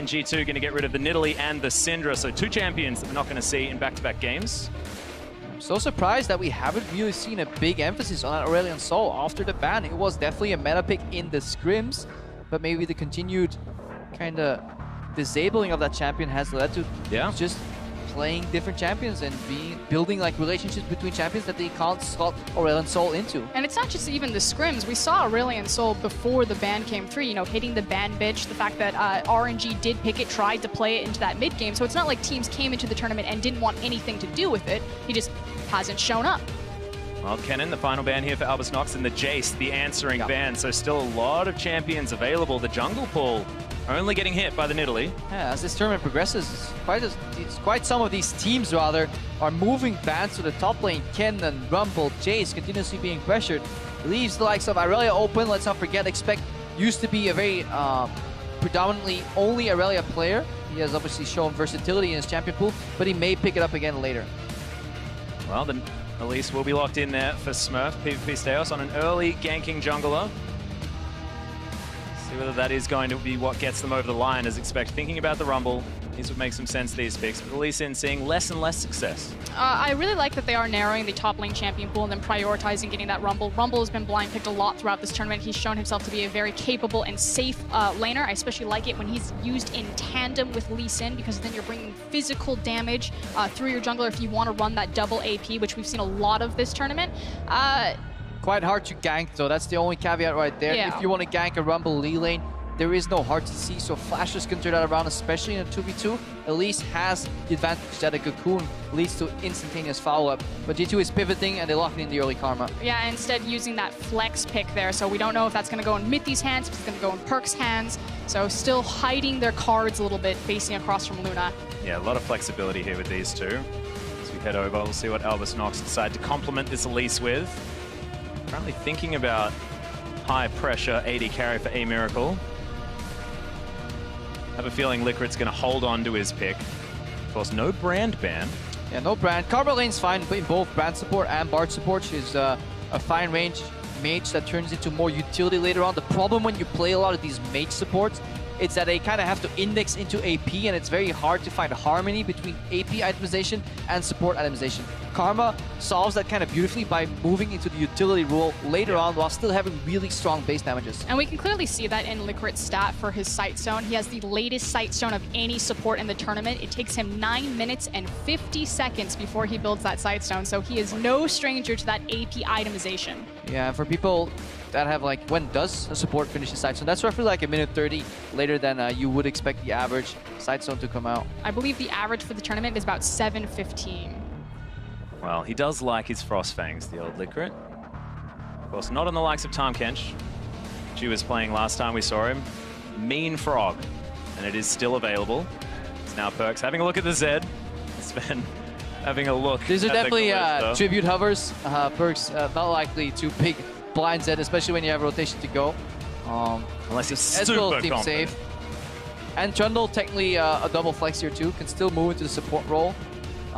and G2 going to get rid of the Nidalee and the Syndra. So 2 champions that we're not going to see in back-to-back games. I'm so surprised that we haven't really seen a big emphasis on Aurelion Sol after the ban. It was definitely a meta pick in the scrims, but maybe the continued kind of disabling of that champion has led to just playing different champions and building like relationships between champions that they can't slot Aurelion Sol into. And it's not just even the scrims. We saw Aurelion Sol before the ban came through, you know, hitting the ban bitch, the fact that RNG did pick it, tried to play it into that mid game. So it's not like teams came into the tournament and didn't want anything to do with it. He just hasn't shown up. Well, Kennen, the final ban here for Albus NoX, and the Jace, the answering ban. So still a lot of champions available. The jungle pool only getting hit by the Nidalee. Yeah, as this tournament progresses, it's quite some of these teams rather are moving bans to the top lane. Kennen, Rumble, Jace continuously being pressured. Leaves the likes of Irelia open. Let's not forget, Expect used to be a very predominantly only Irelia player. He has obviously shown versatility in his champion pool, but he may pick it up again later. Well, then Elise will be locked in there for Smurf. PvP Steos on an early ganking jungler. See whether that is going to be what gets them over the line, as Expect. Thinking about the Rumble, these would make some sense, these picks. But Elise in seeing less and less success. I really like that they are narrowing the top lane champion pool and then prioritizing getting that Rumble. Rumble has been blind picked a lot throughout this tournament. He's shown himself to be a very capable and safe laner. I especially like it when he's used in tandem with Lee Sin, because then you're bringing physical damage through your jungler if you want to run that double AP, which we've seen a lot of this tournament. Quite hard to gank though, that's the only caveat right there. Yeah. If you want to gank a Rumble Lee lane, there is no hard to see, so flashes can turn that around, especially in a 2v2. Elise has the advantage that a Cocoon leads to instantaneous follow-up, but G2 is pivoting and they lock it in the early Karma. Yeah, instead using that flex pick there, so we don't know if that's going to go in Mithy's hands, if it's going to go in Perk's hands, so still hiding their cards a little bit, facing across from Luna. Yeah, a lot of flexibility here with these two. As we head over, we'll see what Albus NoX decide to complement this Elise with. Currently thinking about high pressure AD carry for A Miracle. I have a feeling Liquid's going to hold on to his pick. Of course, no brand ban. Yeah, no brand. Karma lane's fine in both brand support and Bard support. She's a fine range mage that turns into more utility later on. The problem when you play a lot of these mage supports, it's that they kind of have to index into AP, and it's very hard to find harmony between AP itemization and support itemization. Karma solves that kind of beautifully by moving into the utility role later on while still having really strong base damages. And we can clearly see that in Liquid's stat for his Sight Stone. He has the latest Sight Stone of any support in the tournament. It takes him 9 minutes and 50 seconds before he builds that Sight Stone, so he is no stranger to that AP itemization. Yeah, for people that have like, when does a support finish his Sight Stone? That's roughly like a minute 30 later than you would expect the average Sight Stone to come out. I believe the average for the tournament is about 7:15. Well, he does like his Frost Fangs, the old Liquid. Of course, not on the likes of Tahm Kench. She was playing last time we saw him. Mean Frog, and it is still available. It's now Perks. Having a look at the Zed. Sven having a look. These are at definitely the tribute hovers. Perks not likely to pick blind Zed, especially when you have rotation to go. Unless he's super super safe. And Trundle, technically a double flex here too, can still move into the support role.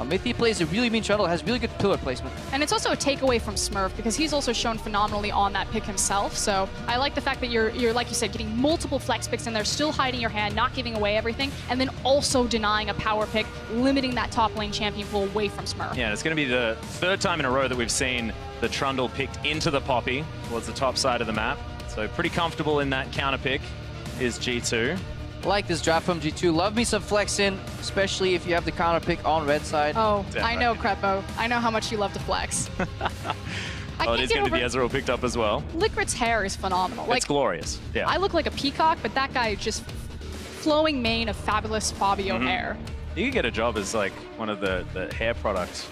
Mithy plays a really mean Trundle, has really good pillar placement. And it's also a takeaway from Smurf, because he's also shown phenomenally on that pick himself. So I like the fact that you're like you said, getting multiple flex picks in there, still hiding your hand, not giving away everything, and then also denying a power pick, limiting that top lane champion pool away from Smurf. Yeah, it's going to be the 3rd time in a row that we've seen the Trundle picked into the Poppy towards the top side of the map. So pretty comfortable in that counter pick is G2. Like this draft from G2. Love me some flex in, especially if you have the counter pick on red side. Oh, I know, Crepo. I know how much you love to flex. Oh, it is going to be Ezreal picked up as well. Liquid's hair is phenomenal. It's glorious. Yeah. I look like a peacock, but that guy just flowing mane of fabulous Fabio hair. You could get a job as like one of the hair product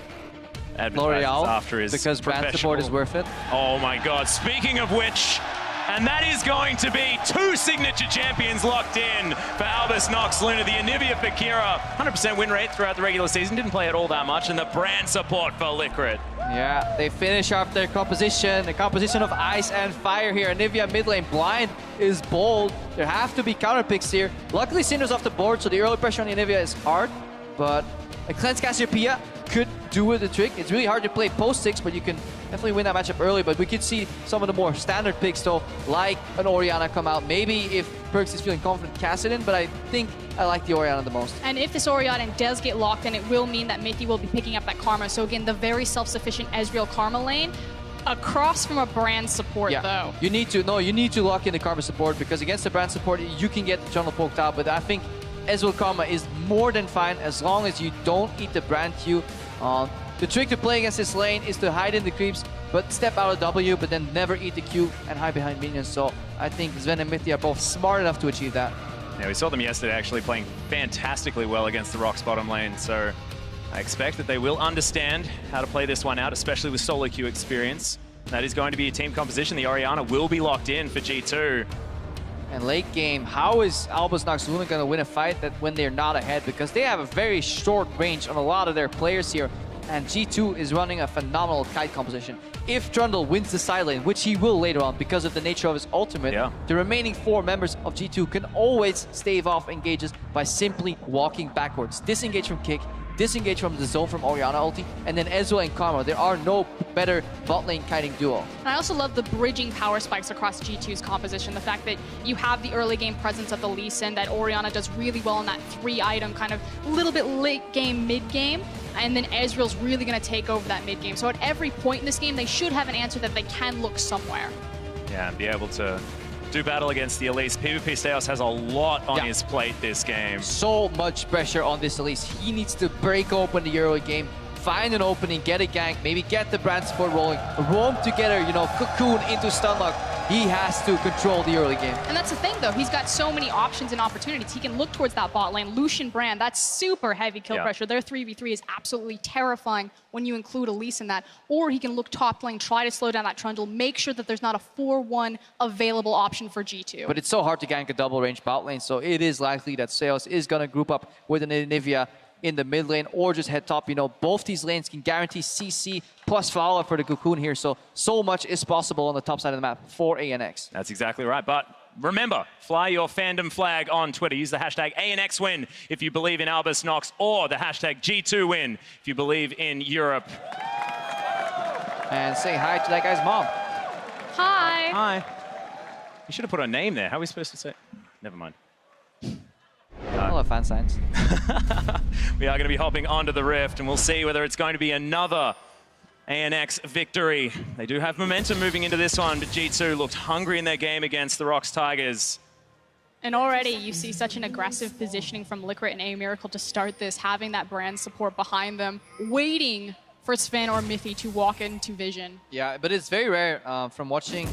advertisers after his because brand support is worth it. Oh my God! Speaking of which. And that is going to be 2 signature champions locked in for Albus NoX Luna. The Anivia for Kira, 100% win rate throughout the regular season. Didn't play it all that much. And the brand support for Liquid. Yeah, they finish off their composition. The composition of ice and fire here. Anivia mid lane blind is bold. There have to be counter picks here. Luckily, Syndra's off the board, so the early pressure on the Anivia is hard. But a Cleanse Cassiopeia could do the trick. It's really hard to play post 6, but you can definitely win that matchup early, but we could see some of the more standard picks though, like an Orianna come out. Maybe if Perkz is feeling confident, cast it in, but I think I like the Orianna the most. And if this Orianna does get locked in, it will mean that Mithy will be picking up that Karma. So again, the very self-sufficient Ezreal Karma lane, across from a brand support though. You need to lock in the Karma support, because against the brand support, you can get the jungle poked out, but I think Ezreal Karma is more than fine as long as you don't eat the brand Q. The trick to play against this lane is to hide in the creeps, but step out of W, but then never eat the Q and hide behind minions. So I think Zven and Mithy are both smart enough to achieve that. Yeah, we saw them yesterday actually playing fantastically well against the Rock's bottom lane, so I expect that they will understand how to play this one out, especially with solo queue experience. That is going to be a team composition. The Orianna will be locked in for G2. And late game, how is Albus NoX Luna going to win a fight that when they're not ahead? Because they have a very short range on a lot of their players here. And G2 is running a phenomenal kite composition. If Trundle wins the side lane, which he will later on because of the nature of his ultimate, the remaining 4 members of G2 can always stave off engages by simply walking backwards. Disengage from kick, disengage from the zone from Orianna ulti, and then Ezreal and Karma. There are no better bot lane kiting duo. And I also love the bridging power spikes across G2's composition. The fact that you have the early game presence of the Lee Sin, that Orianna does really well in that 3-item kind of little bit late game, mid game, and then Ezreal's really going to take over that mid game. So at every point in this game, they should have an answer that they can look somewhere. Yeah, and be able to do battle against the Elise. PvP Steos has a lot on his plate this game. So much pressure on this Elise. He needs to break open the early game, find an opening, get a gank, maybe get the brand support rolling, roam together, you know, cocoon into stun lock. He has to control the early game. And that's the thing, though. He's got so many options and opportunities. He can look towards that bot lane. Lucian Brand, that's super heavy kill pressure. Their 3v3 is absolutely terrifying when you include Elise in that. Or he can look top lane, try to slow down that Trundle, make sure that there's not a 4-1 available option for G2. But it's so hard to gank a double range bot lane, so it is likely that Seos is going to group up with an Anivia in the mid lane or just head top. You know, both these lanes can guarantee CC plus follow for the Cocoon here, so much is possible on the top side of the map for ANX. That's exactly right, but remember, fly your fandom flag on Twitter. Use the hashtag ANXWin if you believe in Albus NoX, or the hashtag G2Win if you believe in Europe. And say hi to that guy's mom. Hi. Hi. You should have put a name there. How are we supposed to say? Never mind. I love fan signs. We are going to be hopping onto the Rift, and we'll see whether it's going to be another ANX victory. They do have momentum moving into this one, but G2 looked hungry in their game against the Rox Tigers. And already you see such an aggressive positioning from Licorice and A-Miracle to start this, having that brand support behind them, waiting for Sven or Mithy to walk into vision. Yeah, but it's very rare from watching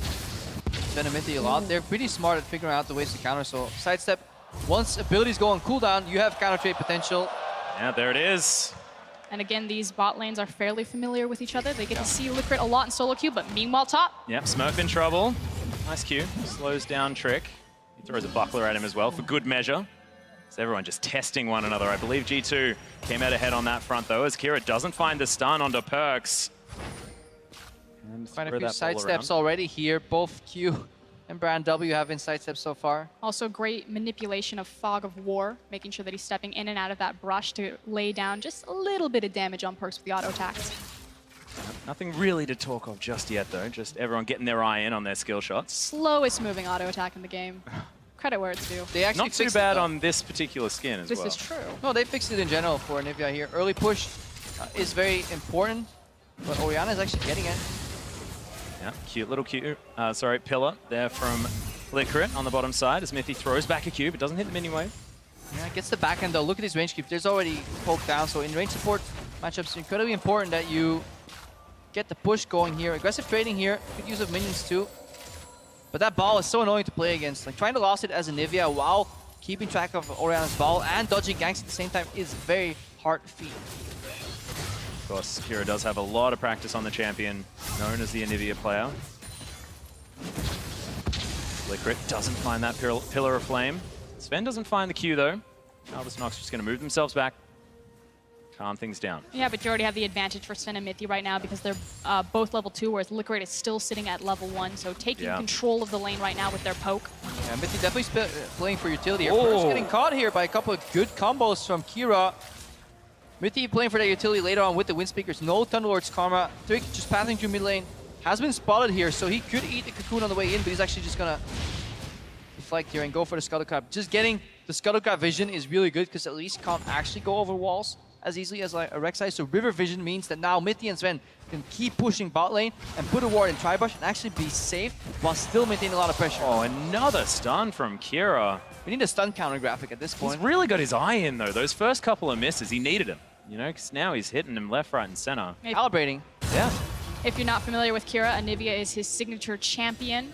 Sven and Mithy a lot. They're pretty smart at figuring out the ways to counter, so sidestep. Once abilities go on cooldown, you have counter trade potential. Yeah, there it is. And again, these bot lanes are fairly familiar with each other. They get to see Licorice a lot in solo queue, but meanwhile top. Yep, Smurf in trouble. Nice Q. Slows down Trick. He throws a buckler at him as well for good measure. So everyone just testing one another. I believe G2 came out ahead on that front though, as Kira doesn't find the stun onto Perkz. And Find a few sidesteps already here. Both Q and Brand W have in sidesteps so far. Also great manipulation of Fog of War, making sure that he's stepping in and out of that brush to lay down just a little bit of damage on Perkz with the auto attacks. Nothing really to talk of just yet though, just everyone getting their eye in on their skill shots. Slowest moving auto attack in the game. Credit where it's due. They actually not too bad on this particular skin as well. This is true. No, they fixed it in general for Anivia here. Early push is very important, but Orianna is actually getting it. Yeah, cute pillar there from Licorice on the bottom side as Mithy throws back a cube. It doesn't hit the minion wave. Yeah, gets the back end though. Look at his range creep. There's already poked down, so in range support matchups, it's incredibly important that you get the push going here. Aggressive trading here. Good use of minions too. But that ball is so annoying to play against. Like trying to last it as Anivia while keeping track of Orianna's ball and dodging ganks at the same time is very hard feat. Of course, Kira does have a lot of practice on the champion, known as the Anivia player. Licorice doesn't find that pillar of flame. Sven doesn't find the Q though. Albus NoX just going to move themselves back, calm things down. Yeah, but you already have the advantage for Sven and Mithy right now because they're both level 2, whereas Licorice is still sitting at level 1. So taking control of the lane right now with their poke. Yeah, Mithy definitely playing for utility here. First getting caught here by a couple of good combos from Kira. Mithy playing for that utility later on with the Wind Speakers. No Thunderlord's Karma. Trick just passing through mid lane. Has been spotted here, so he could eat the Cocoon on the way in, but he's actually just gonna deflect here and go for the Scuttlecrab. Just getting the Scuttlecrab vision is really good because at least can't actually go over walls as easily as like a Rek'Sai. So River Vision means that now Mithy and Sven can keep pushing bot lane and put a ward in Tribush and actually be safe while still maintaining a lot of pressure. Oh, another stun from Kira. We need a stun counter graphic at this point. He's really got his eye in, though. Those first couple of misses, he needed him. You know, because now he's hitting him left, right, and center. Calibrating. Yeah. If you're not familiar with Kira, Anivia is his signature champion.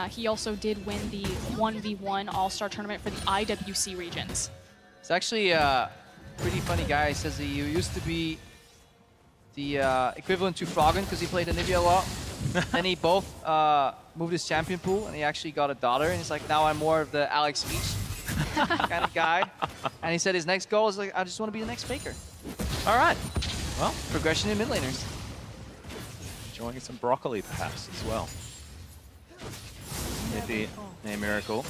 He also did win the 1v1 All-Star tournament for the IWC regions. It's actually a pretty funny guy. He says he used to be the equivalent to Froggen because he played Anivia a lot. Then he both moved his champion pool and he actually got a daughter. And he's like, now I'm more of the Alex Beach kind of guy. And he said his next goal is like, I just want to be the next Faker. All right. Well, Progression in mid laners. enjoying some broccoli perhaps as well. Mithy, a miracle.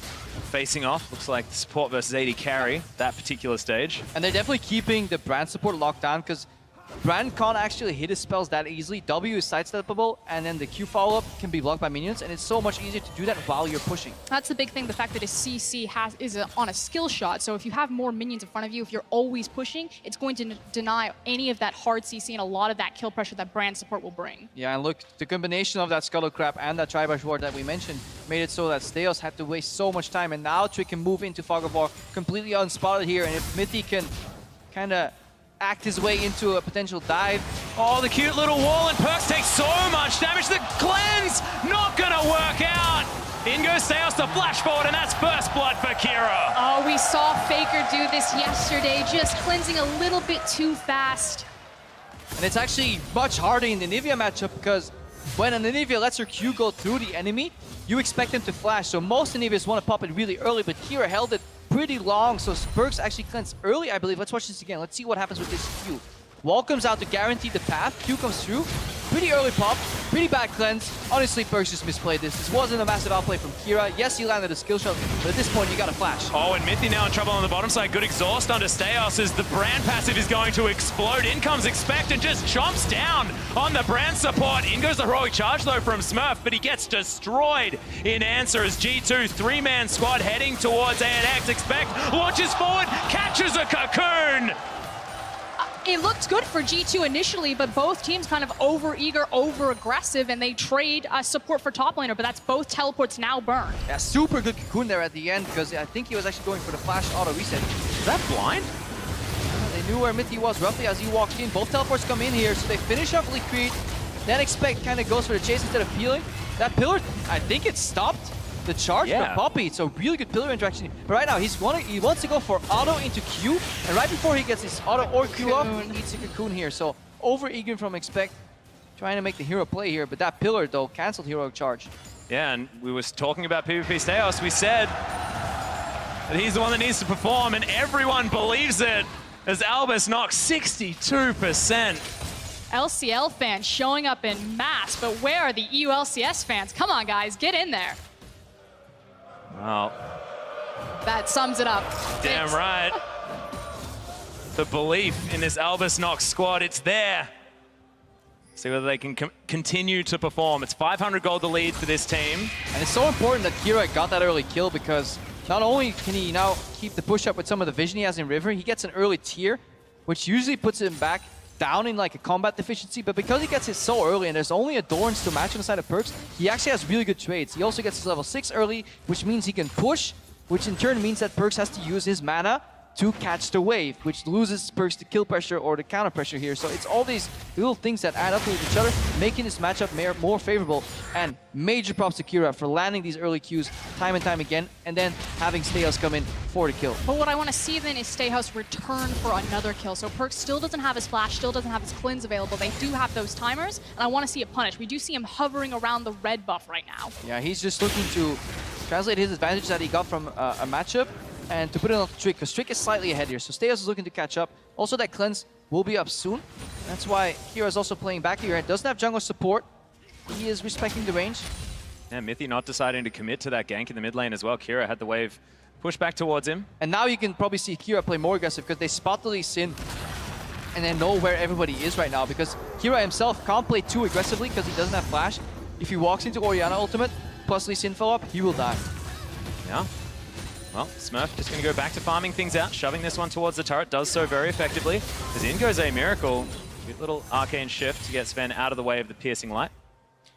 Facing off, looks like the support versus AD carry, that particular stage. And they're definitely keeping the Brand support locked down because Brand can't actually hit his spells that easily. W is sidesteppable, and then the Q follow-up can be blocked by minions, and it's so much easier to do that while you're pushing. That's the big thing, the fact that his CC is on a skill shot. So if you have more minions in front of you, if you're always pushing, it's going to deny any of that hard CC and a lot of that kill pressure that Brand support will bring. Yeah, and look, the combination of that Scuttlecrab and that Tribush ward that we mentioned made it so that Steos had to waste so much time, and now Trick can move into Fog of War completely unspotted here, and if Mithy can kind of act his way into a potential dive. Oh, the cute little wall, and Perks takes so much damage. The cleanse not gonna work out. In goes Steos to flash forward, and that's first blood for Kira. Oh, we saw Faker do this yesterday, just cleansing a little bit too fast. And it's actually much harder in the Anivia matchup because when an Anivia lets her Q go through the enemy, you expect them to flash. So most Anivias want to pop it really early, but Kira held it pretty long, so Perks actually cleansed early, I believe. Let's watch this again. Let's see what happens with this Q. Wall comes out to guarantee the path. Q comes through. Pretty early pop. Pretty bad cleanse. Honestly, Perks just misplayed this. This wasn't a massive outplay from Kira. Yes, he landed a skill shot, but at this point, you got to flash. Oh, and Mithy now in trouble on the bottom side. Good exhaust under Steos as the Brand passive is going to explode. In comes Expect and just chomps down on the Brand support. In goes the heroic charge, though, from Smurf, but he gets destroyed in answer as G2, three-man squad heading towards ANX. Expect launches forward, catches a cocoon. It looked good for G2 initially, but both teams kind of over-eager, over-aggressive, and they trade support for top laner, but that's both teleports now burned. Yeah, super good cocoon there at the end because I think he was actually going for the flash auto reset. Is that blind? They knew where Mithy was roughly as he walked in. Both teleports come in here, so they finish off Liquid. Then Expect kind of goes for the chase instead of peeling. That pillar, I think it stopped the charge for Poppy. It's a really good pillar interaction. But right now, he wants to go for auto into Q, and right before he gets his auto or Q off, he eats a cocoon here. So over-eager from Expect, trying to make the hero play here, but that pillar, though, canceled heroic charge. Yeah, and we was talking about PvP Steos. We said that he's the one that needs to perform, and everyone believes it as Albus knocks 62%. LCL fans showing up in mass, but where are the EU LCS fans? Come on, guys, get in there. Wow. That sums it up. Damn right. The belief in this Albus NoX squad, it's there. See whether they can continue to perform. It's 500 gold the lead for this team. And it's so important that Kira got that early kill because not only can he now keep the push up with some of the vision he has in River, he gets an early tier, which usually puts him back down in like a combat deficiency, but because he gets it so early and there's only a Dorns to match on the side of Perks, he actually has really good trades. He also gets his level 6 early, which means he can push, which in turn means that Perks has to use his mana to catch the wave, which loses Perks to kill pressure or the counter pressure here. So it's all these little things that add up to each other, making this matchup more favorable. And major props to Kira for landing these early Qs time and time again, and then having Steos come in for the kill. But what I want to see then is Stehouse return for another kill. So Perks still doesn't have his flash, still doesn't have his cleanse available. They do have those timers, and I want to see it punished. We do see him hovering around the red buff right now. Yeah, he's just looking to translate his advantage that he got from a matchup and to put it on Trick, because Trick is slightly ahead here. So Steos is looking to catch up. Also, that cleanse will be up soon. That's why Kira is also playing back here. Doesn't have jungle support. He is respecting the range. Yeah, Mithy not deciding to commit to that gank in the mid lane as well. Kira had the wave push back towards him. And now you can probably see Kira play more aggressive because they spot the Lee Sin. and then know where everybody is right now, because Kira himself can't play too aggressively because he doesn't have flash. If he walks into Orianna ultimate, plus Lee Sin follow-up, he will die. Yeah. Well, Smurf just going to go back to farming things out, shoving this one towards the turret, does so very effectively. As in goes a Miracle. Good little arcane shift to get Sven out of the way of the piercing light.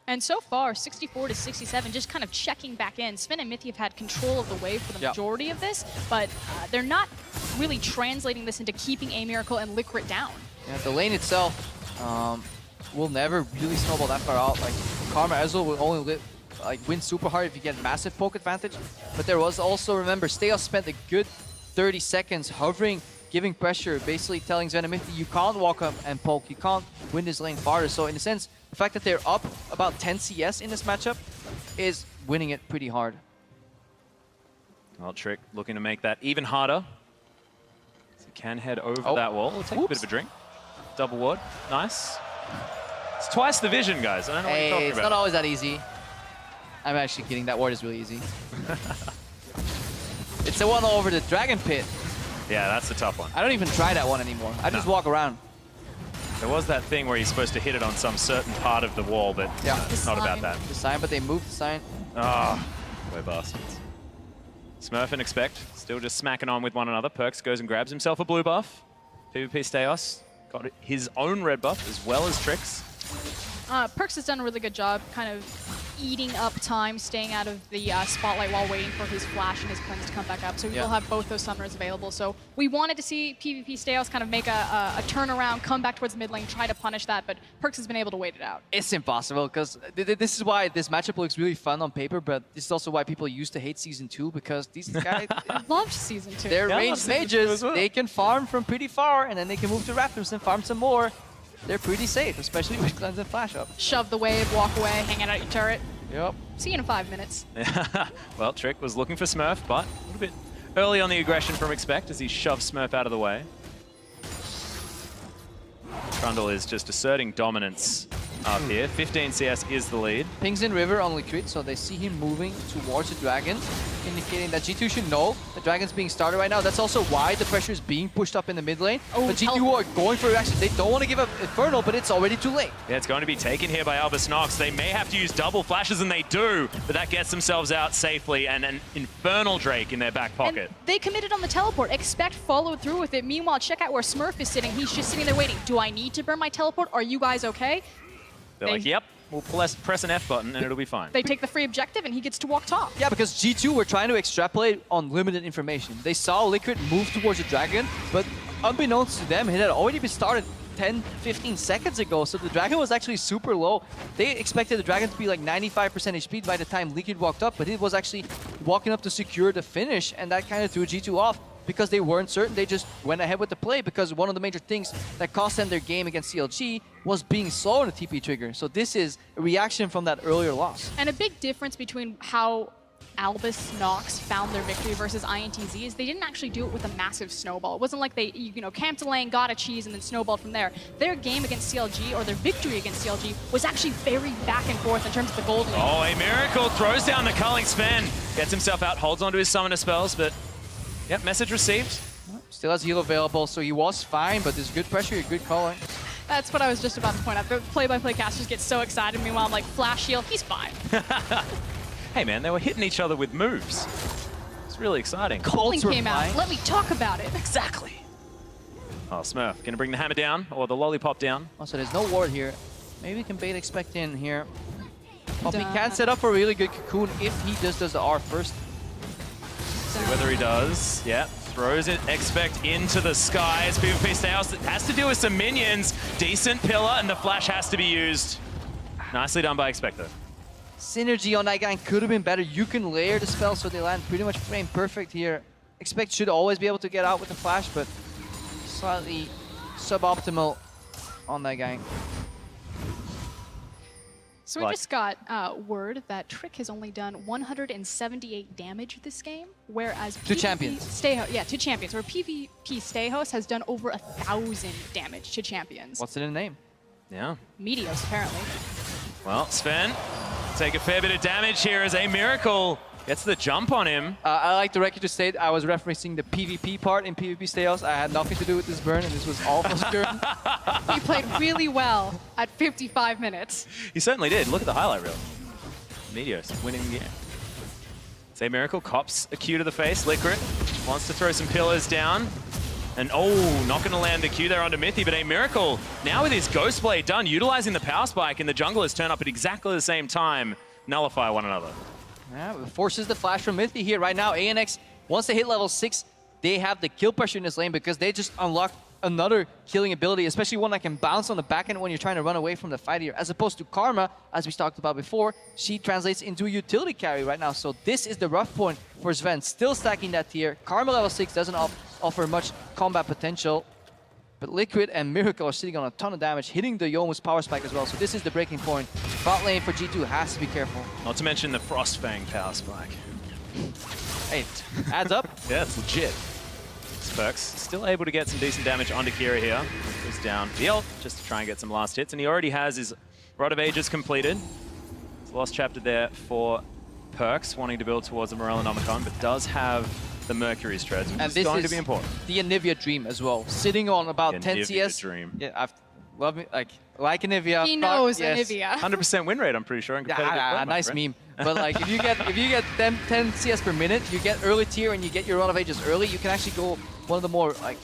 And so far, 64 to 67, just kind of checking back in. Sven and Mithy have had control of the wave for the majority of this, but they're not really translating this into keeping a Miracle and Licorice down. Yeah, the lane itself will never really snowball that far out. Like, Karma Ezreal will only win super hard if you get massive poke advantage. But there was also, remember, Steos spent a good 30 seconds hovering, giving pressure, basically telling Sven and Mithy, you can't walk up and poke, you can't win this lane farther. So in a sense, the fact that they're up about 10 CS in this matchup is winning it pretty hard. Well, Trick looking to make that even harder. So he can head over that wall. We'll take a bit of a drink. Double ward. Nice. It's twice the vision, guys. I don't know what you're talking about. It's not always that easy. I'm actually kidding. That ward is really easy. It's the one over the Dragon Pit. Yeah, that's the tough one. I don't even try that one anymore. I just walk around. There was that thing where you're supposed to hit it on some certain part of the wall, but it's not about that. The sign, but they moved the sign. Ah, we're bastards. Smurf and Expect still just smacking on with one another. Perks goes and grabs himself a blue buff. PvP Steos got his own red buff as well as Tricks. Perks has done a really good job kind of eating up time, staying out of the spotlight while waiting for his flash and his cleanse to come back up. So we will have both those summoners available. So we wanted to see PvP Steos kind of make a turnaround, come back towards mid lane, try to punish that, but Perks has been able to wait it out. It's impossible, because this is why this matchup looks really fun on paper, but this is also why people used to hate Season 2, because these guys... Loved Season 2. They're ranged mages. Well. They can farm from pretty far, and then they can move to Raptors and farm some more. They're pretty safe, especially with cleanse and flash up. Shove the wave, walk away, hang out at your turret. Yep. See you in 5 minutes. Well, Trick was looking for Smurf, but a little bit early on the aggression from Expect as he shoves Smurf out of the way. Trundle is just asserting dominance up here. 15 CS is the lead. Pings in river on Liquid, so they see him moving towards the dragon, indicating that G2 should know the dragon's being started right now. That's also why the pressure is being pushed up in the mid lane. But G2 are going for reaction. They don't want to give up Infernal, but it's already too late. Yeah, it's going to be taken here by Albus NoX. They may have to use double flashes, and they do, but that gets themselves out safely, and an Infernal Drake in their back pocket. And they committed on the teleport. Expect followed through with it. Meanwhile, check out where Smurf is sitting. He's just sitting there waiting. Do I need to burn my teleport? Are you guys okay? They're like, yep, we'll press an F button and it'll be fine. They take the free objective and he gets to walk top. Yeah, because G2 were trying to extrapolate on limited information. They saw Liquid move towards the dragon, but unbeknownst to them, it had already been started 10, 15 seconds ago, so the dragon was actually super low. They expected the dragon to be like 95% HP by the time Liquid walked up, but it was actually walking up to secure the finish, and that kind of threw G2 off. Because they weren't certain, they just went ahead with the play, because one of the major things that cost them their game against CLG was being slow on the TP trigger. So this is a reaction from that earlier loss. And a big difference between how Albus NoX found their victory versus INTZ is they didn't actually do it with a massive snowball. It wasn't like they, camped a lane, got a cheese, and then snowballed from there. Their game against CLG, or their victory against CLG, was actually very back and forth in terms of the gold lane. Oh, a Miracle throws down the culling Sven. Gets himself out, holds onto his summoner spells, but yep, message received. Still has heal available, so he was fine, but there's good pressure, good calling. That's what I was just about to point out. The play-by-play casters get so excited. Meanwhile, I'm like, flash heal, he's fine. Hey man, they were hitting each other with moves. It's really exciting. Calling came out. Let me talk about it. Exactly. Oh, Smurf, gonna bring the hammer down, or the lollipop down. Also, there's no ward here. Maybe we can bait Expect in here. Poppy can set up for a really good cocoon if he just does the R first. See whether he does. Yeah, throws it, Expect into the sky. As PvP Steos has to deal with some minions. Decent pillar, and the flash has to be used. Nicely done by Expect though. Synergy on that guy could have been better. You can layer the spell so they land pretty much frame perfect here. Expect should always be able to get out with the flash, but slightly suboptimal on that guy. So we just got word that Trick has only done 178 damage this game, whereas to champions. To champions, where PvP Stayhost has done over 1,000 damage to champions. What's in the name? Yeah. Meteos, apparently. Well, Sven, take a fair bit of damage here as a Miracle Gets the jump on him. I like the record to state I was referencing the PvP part in PvP Stayos. I had nothing to do with this burn, and this was all for Skirn. He played really well at 55 minutes. He certainly did. Look at the highlight reel. Meteos winning the game. Say Miracle cops a Q to the face. Licorice wants to throw some pillars down. And oh, not going to land the Q there onto Mythy, but a Miracle now with his Ghost Blade done, utilizing the power spike, and the junglers turn up at exactly the same time, nullify one another. Yeah, forces the flash from Mythy here. Right now, ANX, once they hit level 6, they have the kill pressure in this lane because they just unlocked another killing ability, especially one that can bounce on the back end when you're trying to run away from the fight here. As opposed to Karma, as we talked about before, she translates into a utility carry right now. So this is the rough point for Sven. Still stacking that tier. Karma level 6 doesn't offer much combat potential. But Liquid and Miracle are sitting on a ton of damage, hitting the Yomu's power spike as well. So this is the breaking point. Bot lane for G2 has to be careful. Not to mention the Frostfang power spike. Hey, adds up. Yeah, it's legit. Perks still able to get some decent damage onto Kira here. Goes down the ult just to try and get some last hits. And he already has his Rod of Ages completed. It's the last chapter there for Perks, wanting to build towards the Morellonomicon, but does have the Mercury's Treads, which is going to be important. The Anivia Dream as well. Sitting on about The 10 Anivia CS. Dream. Yeah, I've loved me like Anivia. He knows yes. Anivia. 100% win rate, I'm pretty sure. In competitive Yeah, format, nice right? meme. But like, if you get 10 CS per minute, you get early tier and you get your Run of Ages early, you can actually go one of the more like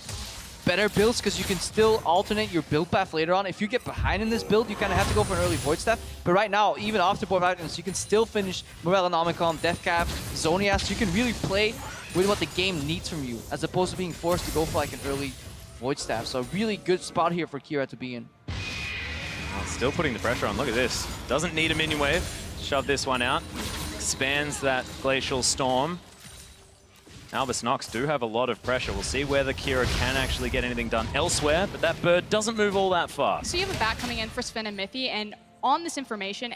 better builds because you can still alternate your build path later on. If you get behind in this build, you kind of have to go for an early Void Staff. But right now, even after board items, you can still finish Morellonomicon, Deathcap, Zonias. You can really play with what the game needs from you, as opposed to being forced to go for like an early Void Staff. So a really good spot here for Kira to be in. Oh, still putting the pressure on. Look at this. Doesn't need a minion wave. Shove this one out. Expands that Glacial Storm. Albus NoX do have a lot of pressure. We'll see whether Kira can actually get anything done elsewhere, but that bird doesn't move all that far. So you have a back coming in for Sven and Mythy, and on this information,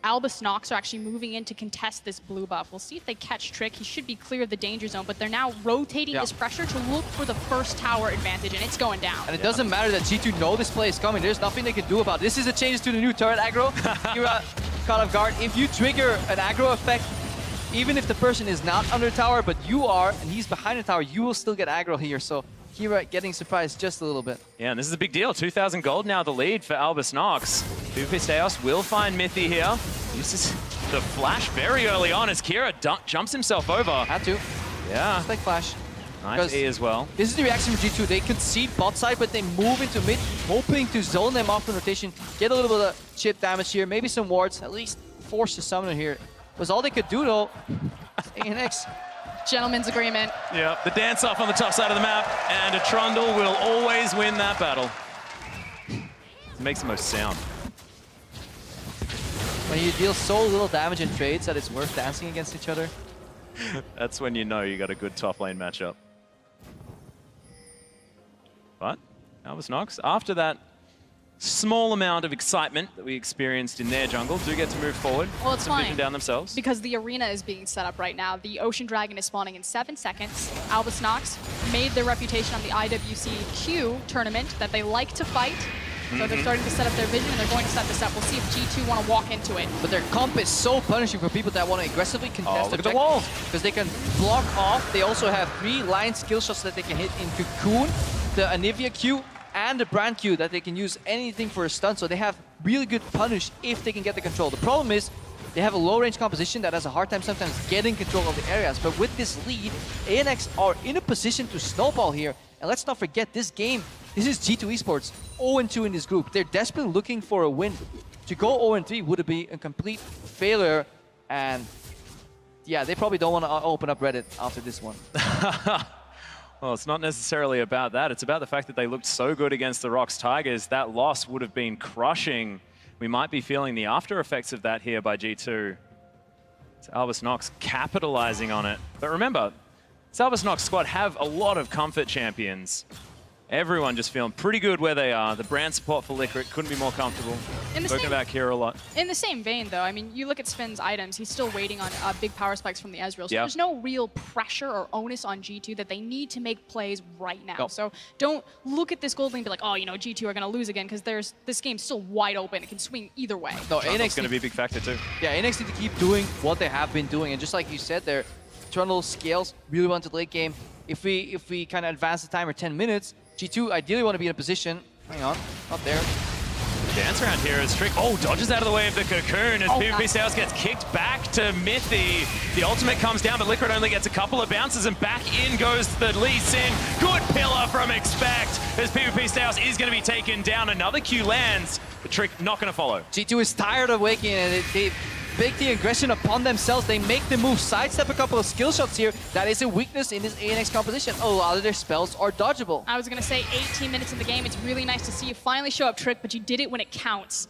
Albus NoX are actually moving in to contest this blue buff. We'll see if they catch Trick. He should be clear of the danger zone, but they're now rotating this pressure to look for the first tower advantage, and it's going down. And it doesn't matter that G2 know this play is coming. There's nothing they can do about it. This is the changes to the new turret aggro. Kira caught off guard. If you trigger an aggro effect, even if the person is not under the tower, but you are, and he's behind the tower, you will still get aggro here. So Kira getting surprised just a little bit. Yeah, and this is a big deal. 2,000 gold now the lead for Albus NoX. PvP Stayos will find Mythy here. Uses the flash very early on as Kira jumps himself over. Had to. Yeah. Just like flash. Nice E as well. This is the reaction from G2. They concede bot side, but they move into mid, hoping to zone them off in rotation, get a little bit of chip damage here, maybe some wards, at least force the summoner here. Was all they could do though. ANX. Gentleman's agreement. Yeah, the dance off on the top side of the map, and a Trundle will always win that battle. It makes the most sound. When you deal so little damage in trades that it's worth dancing against each other. That's when you know you got a good top lane matchup. But Albus NoX, after that small amount of excitement that we experienced in their jungle, do get to move forward. Well, it's some vision fine down themselves. because the arena is being set up right now. The Ocean Dragon is spawning in 7 seconds. Albus NoX made their reputation on the IWCQ tournament that they like to fight. So they're starting to set up their vision, and they're going to set this up. We'll see if G2 want to walk into it. But their comp is so punishing for people that want to aggressively contest look at the wall. because they can block off. They also have 3 line skill shots that they can hit in Cocoon, the Anivia Q, and the Brand Q that they can use anything for a stun. So they have really good punish if they can get the control. The problem is they have a low range composition that has a hard time sometimes getting control of the areas. But with this lead, ANX are in a position to snowball here. And let's not forget this game. This is G2 Esports, 0-2 in this group. They're desperately looking for a win. To go 0-3 would be a complete failure. And yeah, they probably don't want to open up Reddit after this one. Well, it's not necessarily about that. It's about the fact that they looked so good against the Rocks Tigers. That loss would have been crushing. We might be feeling the after effects of that here by G2. It's Albus NoX capitalizing on it. But remember, this Albus NoX squad have a lot of comfort champions. Everyone just feeling pretty good where they are. The brand support for Liquid couldn't be more comfortable. Spoken about Kira a lot. In the same vein, though, I mean, you look at Sven's items, he's still waiting on big power spikes from the Ezreal. So there's no real pressure or onus on G2 that they need to make plays right now. Nope. So don't look at this gold lane and be like, oh, you know, G2 are going to lose again, because this game's still wide open. It can swing either way. No, NoX going to be a big factor too. Yeah, NoX need to keep doing what they have been doing. And just like you said there, Trundle scales really well into the late game. If we kind of advance the timer 10 minutes, G2 ideally want to be in a position. Hang on, not there. Dance around here is Trick. Oh, dodges out of the way of the cocoon as PvP Styles gets kicked back to Mithy. The ultimate comes down, but Liquid only gets a couple of bounces, and back in goes the Lee Sin. Good pillar from Expect as PvP Styles is going to be taken down. Another Q lands. The Trick not going to follow. G2 is tired of waking, and they bake the aggression upon themselves. They make the move, sidestep a couple of skill shots here. That is a weakness in this ANX composition. A lot of their spells are dodgeable. I was going to say 18 minutes in the game. It's really nice to see you finally show up, Trick, but you did it when it counts.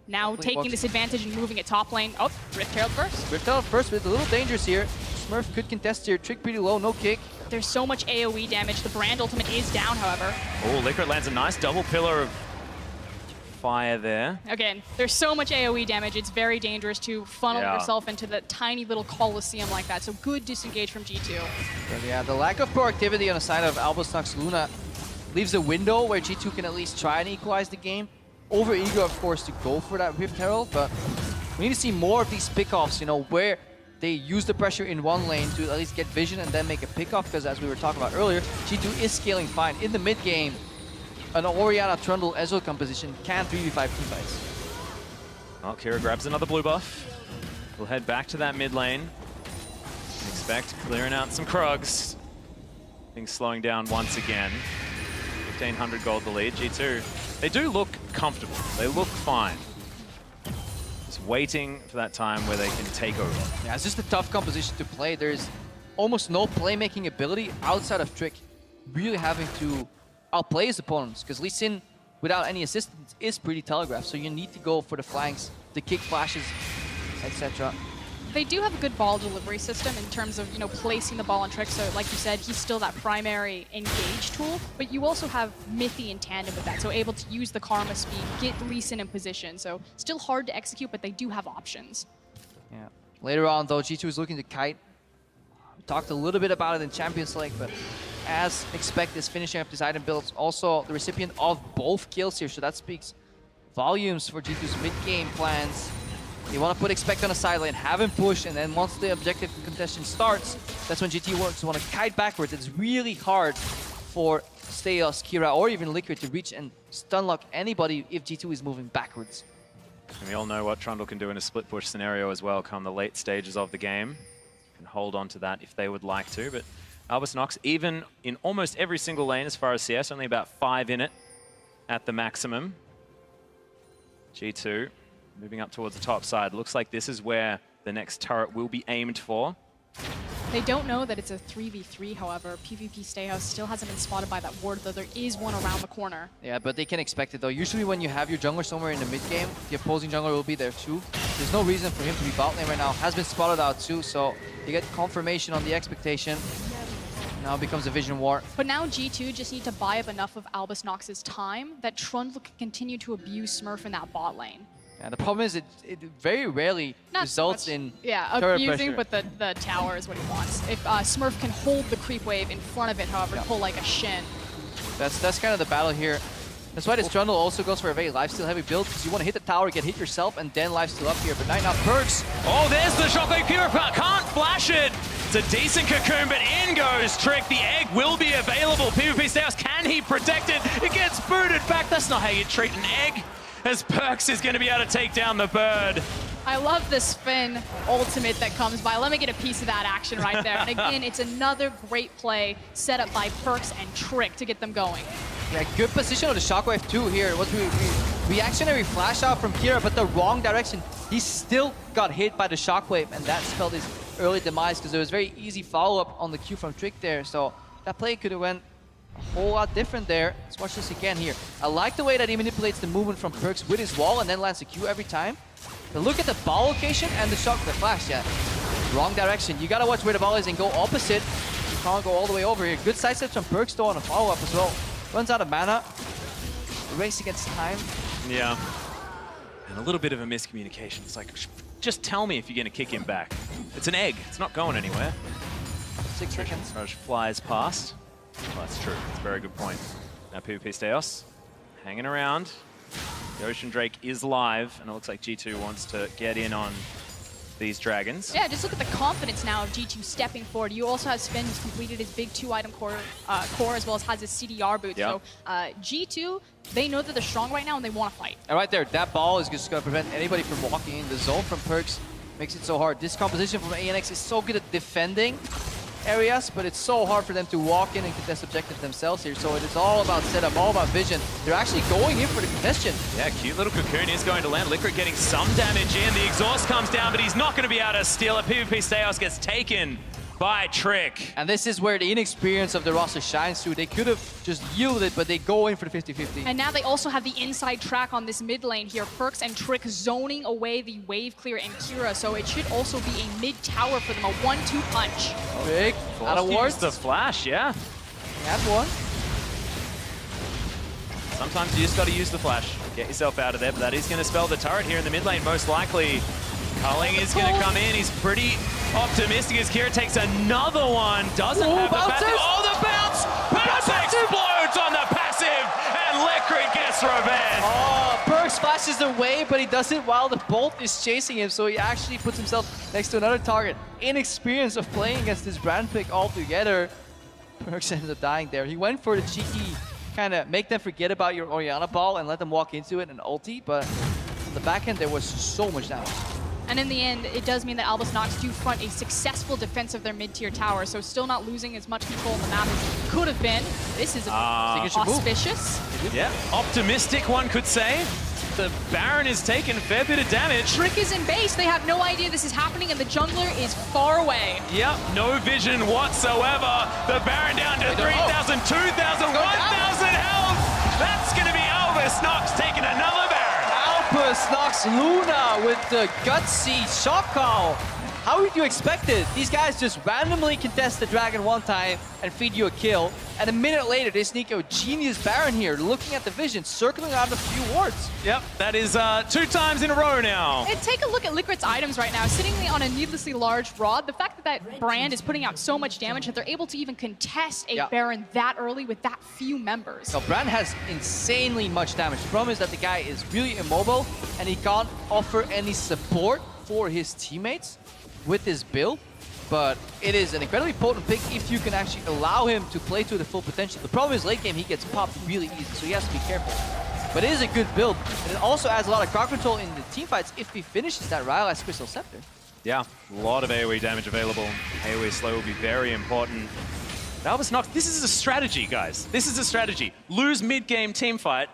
Now taking this advantage and moving it top lane. Oh, Rift Herald first. Rift Herald first, but it's a little dangerous here. Smurf could contest here. Trick pretty low, no kick. There's so much AoE damage. The brand ultimate is down, however. Oh, Liquid lands a nice double pillar of fire there. Again, there's so much AoE damage, it's very dangerous to funnel yourself into the tiny little coliseum like that. So good disengage from G2. But yeah, the lack of proactivity on the side of Albus, NoX, Luna leaves a window where G2 can at least try and equalize the game. Over eager, of course, to go for that Rift Herald, but we need to see more of these pickoffs, you know, where they use the pressure in one lane to at least get vision and then make a pickoff, because as we were talking about earlier, G2 is scaling fine. In the mid game, an Orianna Trundle Ezreal composition can 3v5 teamfights. Well, Kira grabs another blue buff. We'll head back to that mid lane. Expect clearing out some Krugs. Things slowing down once again. 1,500 gold the lead. G2, they do look comfortable. They look fine. Just waiting for that time where they can take over. Yeah, it's just a tough composition to play. There's almost no playmaking ability outside of Trick really having to outplay his opponents, because Lee Sin, without any assistance, is pretty telegraphed. So you need to go for the flanks, the kick flashes, etc. They do have a good ball delivery system in terms of, you know, placing the ball on Trick. So like you said, he's still that primary engage tool, but you also have Mithy in tandem with that. So able to use the Karma speed, get Lee Sin in position. So still hard to execute, but they do have options. Yeah. Later on, though, G2 is looking to kite. We talked a little bit about it in Champions League, but as Expect is finishing up this item builds, also the recipient of both kills here, so that speaks volumes for G2's mid-game plans. You want to put Expect on a side lane, have him push, and then once the objective contention starts, that's when GT want to kite backwards. It's really hard for Steos, Kira, or even Liquid to reach and stunlock anybody if G2 is moving backwards. And we all know what Trundle can do in a split push scenario as well come the late stages of the game. Can hold on to that if they would like to, but Albus NoX, even in almost every single lane as far as CS, only about 5 in it at the maximum. G2 moving up towards the top side. Looks like this is where the next turret will be aimed for. They don't know that it's a 3v3, however. PvP Stayhouse still hasn't been spotted by that ward, though there is one around the corner. Yeah, but they can expect it, though. Usually when you have your jungler somewhere in the mid-game, the opposing jungler will be there too. There's no reason for him to be bot lane right now. Has been spotted out too, so you get confirmation on the expectation. Now it becomes a vision war. But now G2 just need to buy up enough of Albus NoX's time that Trundle can continue to abuse Smurf in that bot lane. Yeah, the problem is it very rarely results in abusing, but the tower is what he wants. If Smurf can hold the creep wave in front of it, however, pull like a Shin. That's kind of the battle here. That's why this Trundle also goes for a very lifesteal heavy build, because you want to hit the tower, get hit yourself, and then lifesteal up here. But now Perks. Oh, there's the shockwave Kira, can't flash it. It's a decent cocoon, but in goes Trick. The egg will be available. PvP Styles, can he protect it? It gets booted back. That's not how you treat an egg, as Perks is going to be able to take down the bird. I love the spin ultimate that comes by. Let me get a piece of that action right there. And again, it's another great play set up by Perks and Trick to get them going. Yeah, good position on the shockwave too here. It was reactionary flash out from Kira, but the wrong direction. He still got hit by the shockwave, and that spelled his early demise, because there was very easy follow-up on the Q from Trick there. So that play could have went a whole lot different there. Let's watch this again here. I like the way that he manipulates the movement from Perks with his wall and then lands a Q every time. But look at the ball location and the shock, the flash, yeah. Wrong direction. You gotta watch where the ball is and go opposite. You can't go all the way over here. Good side steps from Perks though on a follow-up as well. runs out of mana. Race against time. Yeah. And a little bit of a miscommunication. It's like, just tell me if you're going to kick him back. It's an egg. It's not going anywhere. 6 seconds. Raj flies past. Well, that's true. That's a very good point. Now PvP Steos hanging around. The Ocean Drake is live, and it looks like G2 wants to get in on these dragons. Yeah, just look at the confidence now of G2 stepping forward. You also have Sven, who's completed his big 2-item core as well as has his CDR boot. Yep. So G2, they know that they're strong right now and they want to fight. And right there, that ball is just going to prevent anybody from walking in. The zone from Perkz makes it so hard. This composition from ANX is so good at defending areas, but it's so hard for them to walk in and contest objectives themselves here. So it is all about setup, all about vision. They're actually going in for the congestion. Yeah, cute little cocoon is going to land. Licorice getting some damage in. The exhaust comes down, but he's not going to be able to steal it. PvP Steos gets taken by Trick. And this is where the inexperience of the roster shines through. They could have just yielded, but they go in for the 50-50. And now they also have the inside track on this mid lane here. Perkz and Trick zoning away the wave clear and Kira, so it should also be a mid tower for them, a 1-2 punch. Big, out of wards. The flash, yeah. He had one. Sometimes you just got to use the flash. Get yourself out of there, but that is going to spell the turret here in the mid lane, most likely. Culling is going to come in. He's pretty optimistic as Kira takes another one. Doesn't have the passive. Oh, the bounce! Bounce explodes on the passive, and Licorice gets revenge. Oh, Perkz flashes away, but he does it while the bolt is chasing him, so he actually puts himself next to another target. Inexperience of playing against this brand pick altogether. Perkz ends up dying there. He went for the cheeky kind of make them forget about your Orianna ball and let them walk into it and ulti, but on the back end there was so much damage. And in the end, it does mean that Albus NoX do front a successful defense of their mid-tier tower, so still not losing as much control on the map as could have been. This is auspicious. Yeah, optimistic one could say. The Baron is taking a fair bit of damage. Trick is in base. They have no idea this is happening, and the jungler is far away. Yep, no vision whatsoever. The Baron down to 3,000, 2,000, 1,000 health. That's going to be Albus NoX taking another Baron. Albus knocks Luna with the gutsy shock call. How would you expect it? These guys just randomly contest the dragon one time and feed you a kill. And a minute later, they sneak a genius Baron here, looking at the vision, circling out a few wards. Yep, that is 2 times in a row now. And take a look at Licorice's items right now. Sitting on a needlessly large rod, the fact that that brand is putting out so much damage that they're able to even contest a Baron that early with that few members. So Brand has insanely much damage. The problem is that the guy is really immobile and he can't offer any support for his teammates with his build, but it is an incredibly potent pick if you can actually allow him to play to the full potential. The problem is late game he gets popped really easy, so he has to be careful. But it is a good build, and it also adds a lot of crowd control in the team fights if he finishes that Ryle Crystal Scepter. Yeah, a lot of AoE damage available. AoE slow will be very important. Albus NoX, this is a strategy, guys. This is a strategy. Lose mid-game team fight,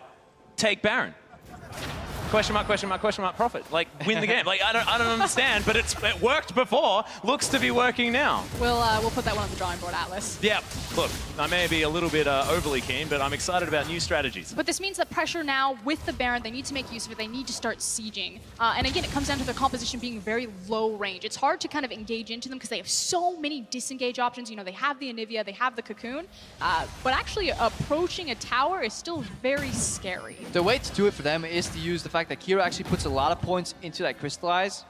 take Baron. Question mark, question mark, question mark, profit. Like, win the game. Like, I don't understand, but it worked before. Looks to be working now. We'll put that one on the drawing board, Atlas. Yeah, look, I may be a little bit overly keen, but I'm excited about new strategies. But this means that pressure now with the Baron, they need to make use of it. They need to start sieging. And again, it comes down to their composition being very low range. It's hard to kind of engage into them because they have so many disengage options. You know, they have the Anivia, they have the Cocoon, but actually approaching a tower is still very scary. The way to do it for them is to use the fact that Kira actually puts a lot of points into that Crystallize.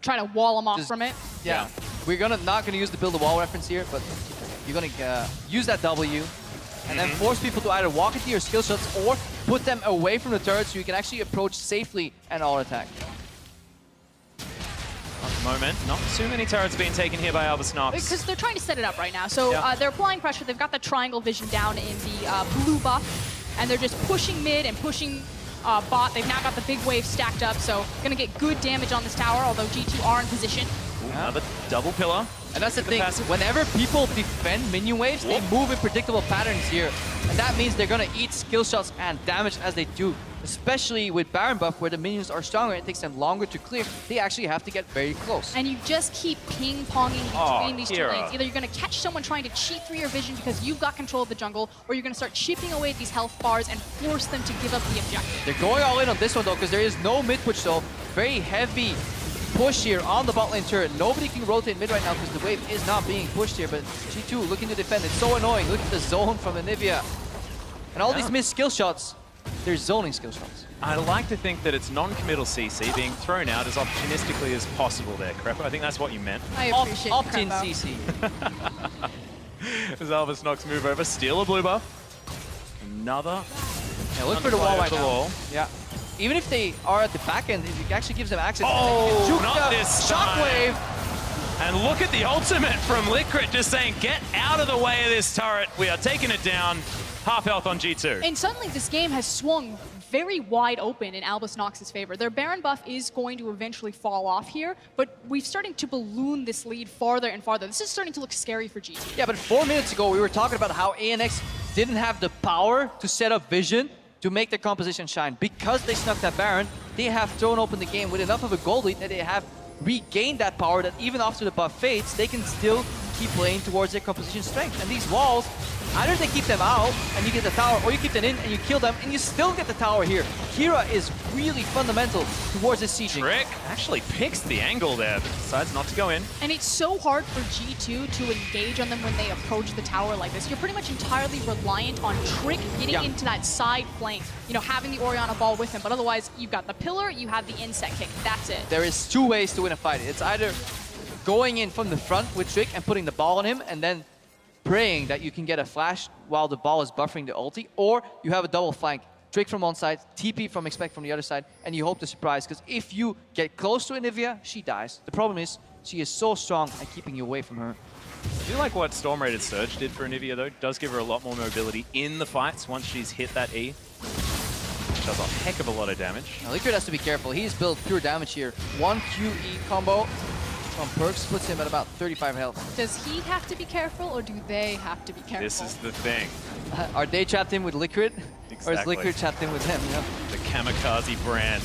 Trying to wall them off from it. Yeah. We're not gonna use the build a wall reference here, but you're gonna use that W and then force people to either walk into your skill shots or put them away from the turret so you can actually approach safely and all attack. At the moment, not too many turrets being taken here by Albus NoX. Because they're trying to set it up right now. So they're applying pressure. They've got the triangle vision down in the blue buff, and they're just pushing mid and pushing bot. They've now got the big wave stacked up, so gonna get good damage on this tower, although G2 are in position. Another double pillar. And that's the thing, whenever people defend minion waves, they move in predictable patterns here. And that means they're gonna eat skill shots and damage as they do. Especially with Baron buff, where the minions are stronger, it takes them longer to clear. They actually have to get very close. And you just keep ping-ponging between these two lanes. Either you're gonna catch someone trying to cheat through your vision because you've got control of the jungle, or you're gonna start chipping away at these health bars and force them to give up the objective. They're going all in on this one though, because there is no mid push though. Very heavy push here on the bot lane turret. Nobody can rotate mid right now because the wave is not being pushed here, but G2 looking to defend. It's so annoying. Look at the zone from Anivia. And all these missed skill shots, they're zoning skill shots. I like to think that it's non-committal CC being thrown out as opportunistically as possible there, Crepo. I think that's what you meant. I appreciate Opt-in Crepo. CC. As Albus Nox move over, steal a blue buff. Another. Yeah, look for the wall right now. Wall. Yeah. Even if they are at the back end, it actually gives them access. Oh, not this Shockwave. And look at the ultimate from Liquid, just saying, get out of the way of this turret. We are taking it down. Half health on G2. And suddenly this game has swung very wide open in Albus Nox's favor. Their Baron buff is going to eventually fall off here, but we're starting to balloon this lead farther and farther. This is starting to look scary for G2. Yeah, but 4 minutes ago, we were talking about how ANX didn't have the power to set up vision to make their composition shine. Because they snuck that Baron, they have thrown open the game with enough of a gold lead that they have regained that power that even after the buff fades, they can still keep playing towards their composition strength. And these walls, either they keep them out and you get the tower, or you keep them in and you kill them and you still get the tower here. Kira is really fundamental towards this sieging. Trick actually picks the angle there, but decides not to go in. And it's so hard for G2 to engage on them when they approach the tower like this. You're pretty much entirely reliant on Trick getting into that side flank, you know, having the Orianna ball with him. But otherwise, you've got the pillar, you have the insect kick. That's it. There is 2 ways to win a fight. It's either going in from the front with Trick and putting the ball on him and then praying that you can get a flash while the ball is buffering the ulti, or you have a double flank. Trick from one side, TP from Expect from the other side, and you hope to surprise, because if you get close to Anivia, she dies. The problem is, she is so strong at keeping you away from her. I do like what Storm Rated Surge did for Anivia, though. It does give her a lot more mobility in the fights once she's hit that E. Which does a heck of a lot of damage. Now, Liquid has to be careful. He's built pure damage here. 1 QE combo from Perks puts him at about 35 health. Does he have to be careful, or do they have to be careful? This is the thing. Are they trapped in with Liquid? Exactly. Or is Liquid trapped in with him? You know? The kamikaze brand.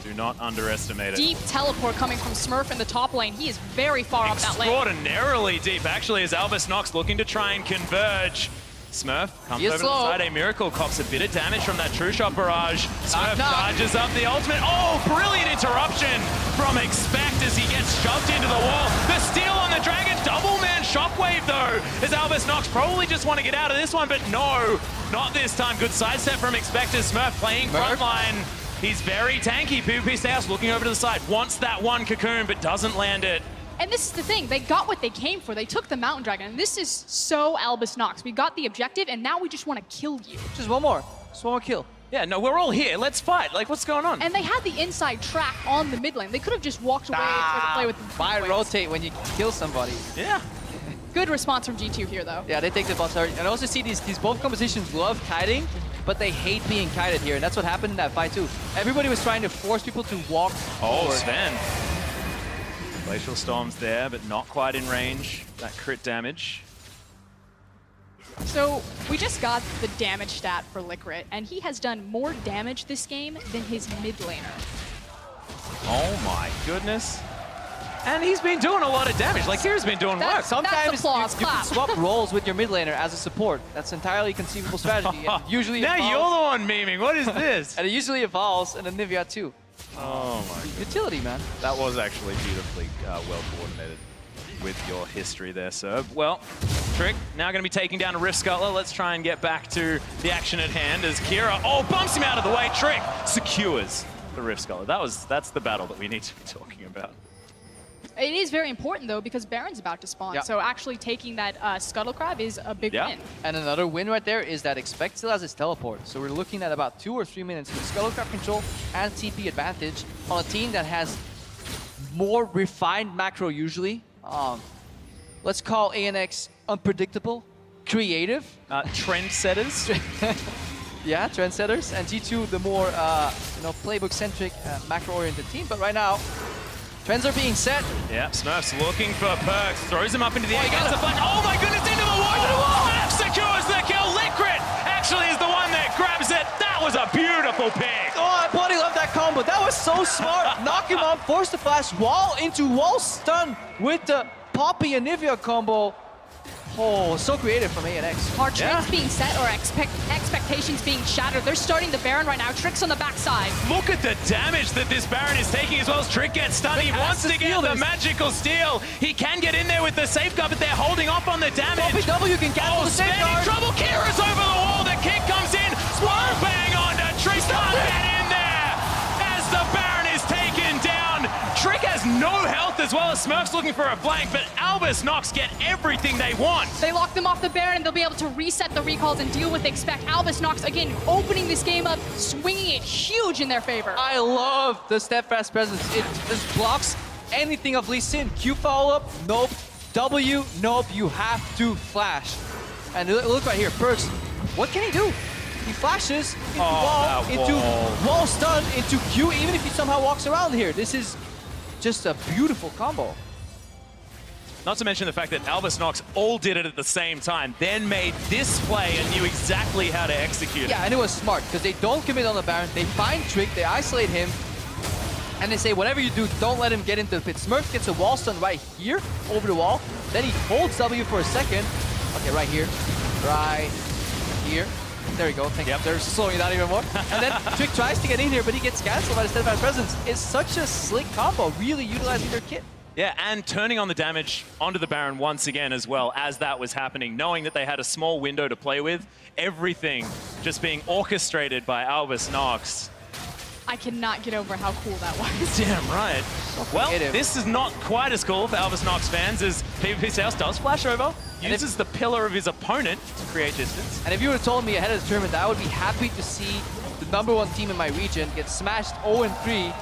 Do not underestimate it. Deep teleport coming from Smurf in the top lane. He is very far up that lane. Extraordinarily deep, actually, as Albus Nox looking to try and converge. Smurf comes over to the side. A Miracle cops a bit of damage from that True Shot barrage. Smurf charges up the ultimate. Oh, brilliant interruption from Expect as he gets shoved into the wall. The steal on the Dragon. Double man shockwave, though, as Albus Nox probably just want to get out of this one, but no, not this time. Good sidestep from Expect as Smurf playing frontline. He's very tanky. PvP Stairs looking over to the side. Wants that one cocoon, but doesn't land it. And this is the thing, they got what they came for. They took the Mountain Dragon, and this is so Albus Nox. We got the objective, and now we just want to kill you. Just one more kill. Yeah, no, we're all here. Let's fight. Like, what's going on? And they had the inside track on the mid lane. They could have just walked away to play with the Why rotate when you kill somebody? Yeah. Good response from G2 here, though. Yeah, they take the boss. And I also see these both compositions love kiting, but they hate being kited here. And that's what happened in that fight, too. Everybody was trying to force people to walk forward. Sven. Glacial Storm's there, but not quite in range. That crit damage. So we just got the damage stat for Liquid, and he has done more damage this game than his mid laner. Oh my goodness. And he's been doing a lot of damage. Like, Kira's been doing work. Sometimes you can swap roles with your mid laner as a support. That's entirely conceivable strategy. And usually now evolves, you're the one memeing. What is this? and it usually evolves in Anivia too. Oh my goodness. Utility, man. That was actually beautifully well coordinated with your history there, sir. Well, Trick now going to be taking down a Rift Scuttler. Let's try and get back to the action at hand as Kira, bumps him out of the way. Trick secures the Rift Scuttler. That's the battle that we need to be talking about. It is very important, though, because Baron's about to spawn. So actually taking that Scuttle Crab is a big win. And another win right there is that Expect still has his teleport. So we're looking at about 2 or 3 minutes with Scuttle Crab control and TP advantage on a team that has more refined macro usually. Let's call ANX unpredictable, creative. Trendsetters. Yeah, trendsetters. And G2 the more playbook-centric, macro-oriented team. But right now, trends are being set. Yeah, Smurf's looking for Perks, throws him up into the air, gets a flash. Oh my goodness, into the wall! Smurf secures the kill. Liquid actually is the one that grabs it. That was a beautiful pick. Oh, I bloody love that combo. That was so smart. Knock him up, force the flash, wall into wall stun with the Poppy and Nivea combo. Oh, so creative from ANX. Are trends being set or expectations being shattered? They're starting the Baron right now. Tricks on the backside. Look at the damage that this Baron is taking as well as Trick gets stunned. He wants to get the magical steal. He can get in there with the safeguard, but they're holding off on the damage. Poppy W can cancel the safeguard. Trouble. Kira's over the wall. The kick comes in. as well as Smurfs looking for a flank, but Albus NoX get everything they want. They lock them off the Baron, and they'll be able to reset the recalls and deal with expect. Albus NoX, again, opening this game up, swinging it huge in their favor. I love the steadfast presence. It just blocks anything of Lee Sin. Q follow-up, nope. W, nope. You have to flash. And look right here, Perks. What can he do? He flashes into wall, into wall stun, into Q, even if he somehow walks around here. This is just a beautiful combo. Not to mention the fact that Albus NoX all did it at the same time, then made this play and knew exactly how to execute it. Yeah, and it was smart, because they don't commit on the Baron. They find Trick, they isolate him, and they say, whatever you do, don't let him get into the pit. Smurf gets a wall stun right here, over the wall. Then he holds W for a second. Okay, right here. Right here. There we go. Thank you. They're slowing it down even more. And then Trick tries to get in here, but he gets cancelled by the steadfast presence. It's such a slick combo, really utilizing their kit. Yeah, and turning on the damage onto the Baron once again as well as that was happening, knowing that they had a small window to play with, everything just being orchestrated by Albus NoX. I cannot get over how cool that was. Damn right. Well, this is not quite as cool for Albus NoX fans as PvP South does flash over, uses the pillar of his opponent to create distance. And if you would have told me ahead of the tournament, I would be happy to see the #1 team in my region get smashed 0-3.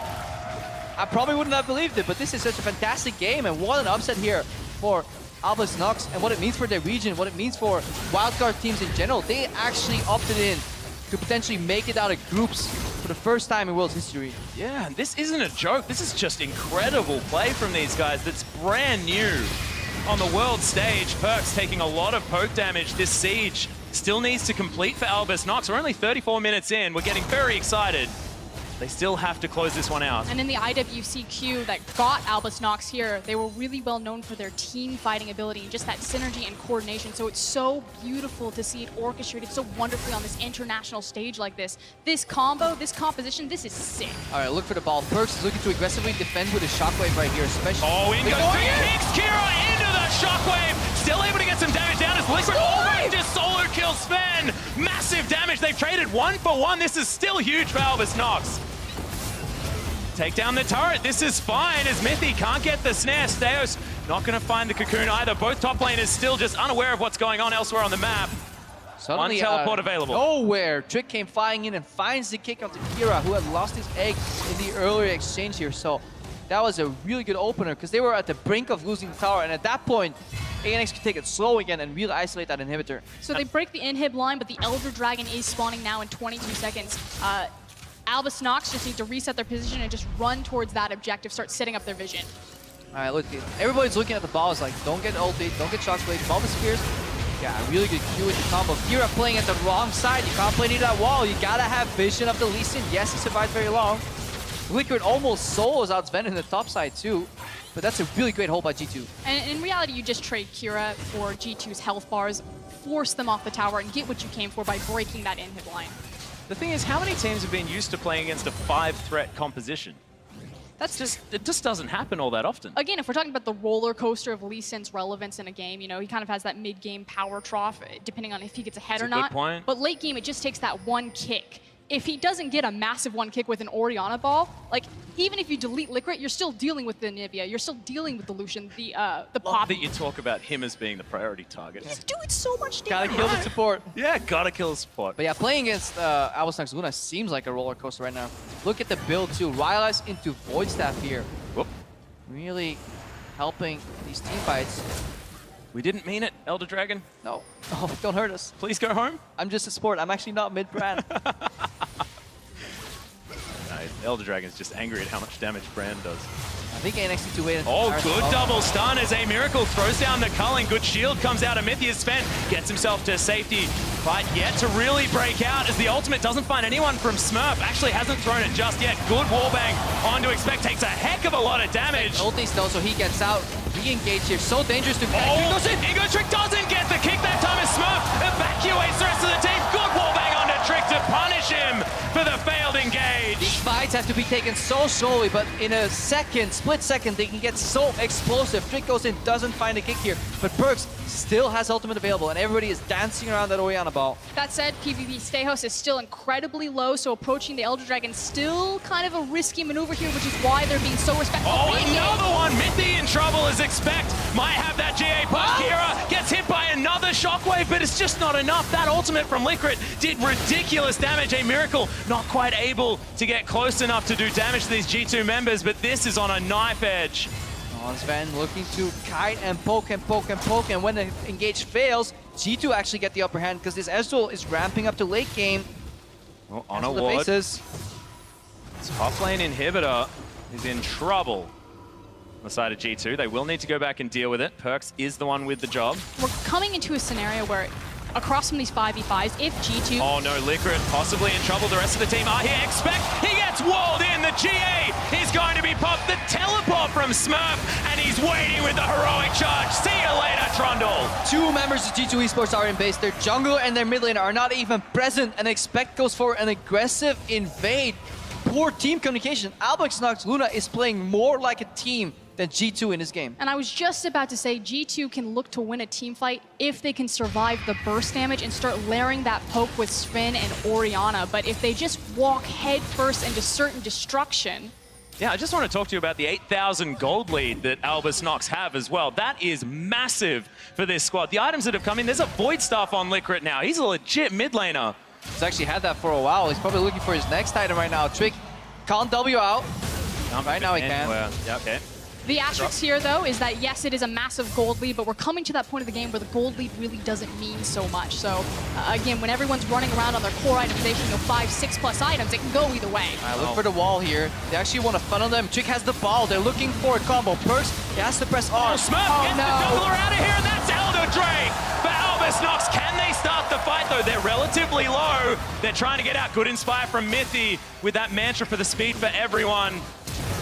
I probably wouldn't have believed it, but this is such a fantastic game, and what an upset here for Albus NoX, and what it means for their region, what it means for wildcard teams in general. They actually opted in to potentially make it out of groups for the first time in World's history. Yeah, and this isn't a joke. This is just incredible play from these guys that's brand new on the world stage. Perks taking a lot of poke damage. This siege still needs to complete for Albus NoX. We're only 34 minutes in. We're getting very excited. They still have to close this one out. And in the IWCQ that got Albus NoX here, they were really well known for their team fighting ability and just that synergy and coordination. So it's so beautiful to see it orchestrated so wonderfully on this international stage like this. This combo, this composition, this is sick. All right, look for the ball. Perks is looking to aggressively defend with a shockwave right here, especially. Oh, in goes Kicks Kira into the shockwave. Still able to get some damage down as Liquid almost just solo kills Sven. Massive damage. They've traded 1 for 1. This is still huge for Albus NoX. Take down the turret. This is fine as Mythy can't get the snare. Steos not going to find the cocoon either. Both top laners still just unaware of what's going on elsewhere on the map. Suddenly, one teleport available. Nowhere. Trick came flying in and finds the kick onto Kira, who had lost his egg in the earlier exchange here. So that was a really good opener because they were at the brink of losing the tower. And at that point, ANX could take it slow again and really isolate that inhibitor. So they break the inhib line, but the Elder Dragon is spawning now in 22 seconds. Albus NoX just need to reset their position and just run towards that objective, start setting up their vision. All right, look, everybody's looking at the balls like, don't get ulted, don't get shockwave, ball the spears. Yeah, really good Q with the combo. Kira playing at the wrong side. You can't play near that wall. You gotta have vision of the Lee Sin. Yes, he survived very long. Liquid almost solos out Sven in the top side too. But that's a really great hold by G2. And in reality, you just trade Kira for G2's health bars, force them off the tower, and get what you came for by breaking that inhib line. The thing is, how many teams have been used to playing against a 5-threat composition? It just doesn't happen all that often. Again, if we're talking about the roller coaster of Lee Sin's relevance in a game, you know, he kind of has that mid-game power trough, depending on if he gets ahead or not. Good point. But late game, it just takes that one kick. If he doesn't get a massive one kick with an Orianna ball, like, even if you delete Liquid, you're still dealing with the Nivea, you're still dealing with the Lucian, the Pop. That you talk about him as being the priority target. He's doing so much Gotta damage. kill the support. Yeah, gotta kill the support. But yeah, playing against Albus NoX Luna seems like a roller coaster right now. Look at the build too. Rylai's into Void Staff here. Whoop. Really helping these team fights. We didn't mean it, Elder Dragon. No. Oh, don't hurt us. Please go home. I'm just a support. I'm actually not mid-brand. Elder Dragon's just angry at how much damage Brand does. I think ANX need to wait. Oh, good double stun as a Miracle throws down the culling. Good shield comes out of Mythy as Sven gets himself to safety. But yet to really break out as the ultimate doesn't find anyone from Smurf. Actually hasn't thrown it just yet. Good wallbang on to expect. Takes a heck of a lot of damage. Ulti though, so he gets out. Re-engage here. So dangerous to goes in. Ego Trick doesn't get the kick that time as Smurf evacuates the rest of the team. Good wallbang on to Trick to punish him for the failed engage. These 5 fights have to be taken so slowly, but in a second, split second, they can get so explosive. Trick goes in, doesn't find a kick here, but Perks still has ultimate available, and everybody is dancing around that Orianna ball. That said, PvP Stejos is still incredibly low, so approaching the Elder Dragon still kind of a risky maneuver here, which is why they're being so respectful. Oh, another one! Mithy in trouble as expect. Might have that GA push. Kira gets hit by another shockwave, but it's just not enough. That ultimate from Liquid did ridiculous damage. A Miracle not quite able to get close enough to do damage to these G2 members, but this is on a knife edge. Sven looking to kite and poke and poke and poke, and when the engage fails, G2 actually get the upper hand because this Ezreal is ramping up to late game. Well, on a ward. This top lane inhibitor is in trouble. On the side of G2, they will need to go back and deal with it. Perks is the one with the job. We're coming into a scenario where across from these 5v5s, if G2... Oh no, Liquid possibly in trouble. The rest of the team are here. Expect, he gets walled in. The GA is going to be popped. The teleport from Smurf, and he's waiting with the heroic charge. See you later, Trundle. Two members of G2 Esports are in base. Their jungler and their mid laner are not even present, and Expect goes for an aggressive invade. Poor team communication. Albus, NoX, Luna is playing more like a team than G2 in this game. And I was just about to say G2 can look to win a team fight if they can survive the burst damage and start layering that poke with Sven and Orianna. But if they just walk head first into certain destruction... Yeah, I just want to talk to you about the 8,000 gold lead that Albus NoX have as well. That is massive for this squad. The items that have come in, there's a Void Staff on Liquid now. He's a legit mid laner. He's actually had that for a while. He's probably looking for his next item right now. Trick can't W out. Right now he can. Yeah, okay. The asterisk here, though, is that, yes, it is a massive gold lead, but we're coming to that point of the game where the gold lead really doesn't mean so much. So, again, when everyone's running around on their core itemization, 5, 6+ items, it can go either way. All right, look for the wall here. They actually want to funnel them. Trick has the ball. They're looking for a combo. Perks, he has to press R. Oh, Smurf gets the juggler out of here, and that's Elder Drake for Albus NoX. Can they start the fight, though? They're relatively low. They're trying to get out. Good inspire from Mithy with that mantra for the speed for everyone.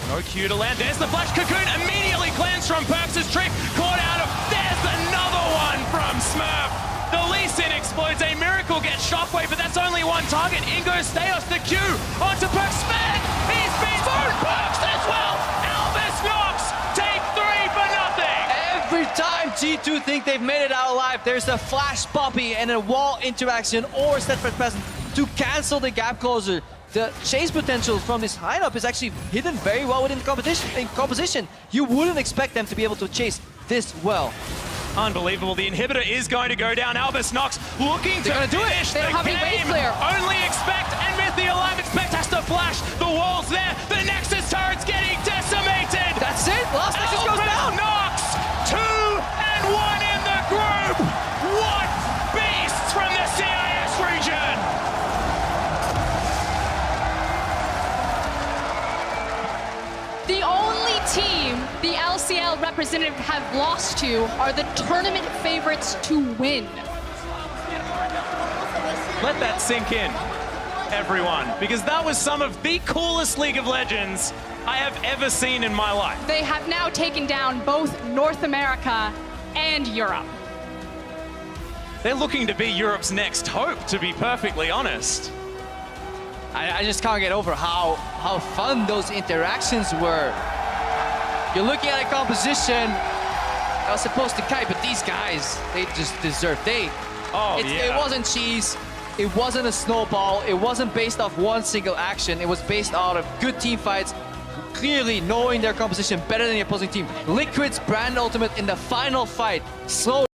No Q to land. There's the flash. Cocoon immediately cleansed from Perks' Trick. Caught out of... There's another one from Smurf. The Lee Sin explodes. A Miracle gets shockwave, but that's only one target. In goes Stejos. The Q onto Perks. Sven! He's been through Perks as well. Albus NoX take 3 for nothing. Every time G2 think they've made it out alive, there's a flash poppy and a wall interaction or steadfast presence to cancel the gap closer. The chase potential from this lineup is actually hidden very well within the composition. You wouldn't expect them to be able to chase this well. Unbelievable. The inhibitor is going to go down. Albus NoX looking to finish the game. Only Expect and Mithy alive. Expect has to flash. The wall's there. The Nexus turret's getting decimated. That's it. Last Nexus goes down. NoX 2 and 1 in the group. What beasts from the CIS region. The only team the LCL representative have lost to are the tournament favorites to win. Let that sink in, everyone, because that was some of the coolest League of Legends I have ever seen in my life. They have now taken down both North America and Europe. They're looking to be Europe's next hope, to be perfectly honest. I just can't get over how fun those interactions were. You're looking at a composition that was supposed to kite, but these guys, they just deserve. It wasn't cheese. It wasn't a snowball. It wasn't based off one single action. It was based out of good team fights, clearly knowing their composition better than the opposing team. Liquid's brand ultimate in the final fight slowed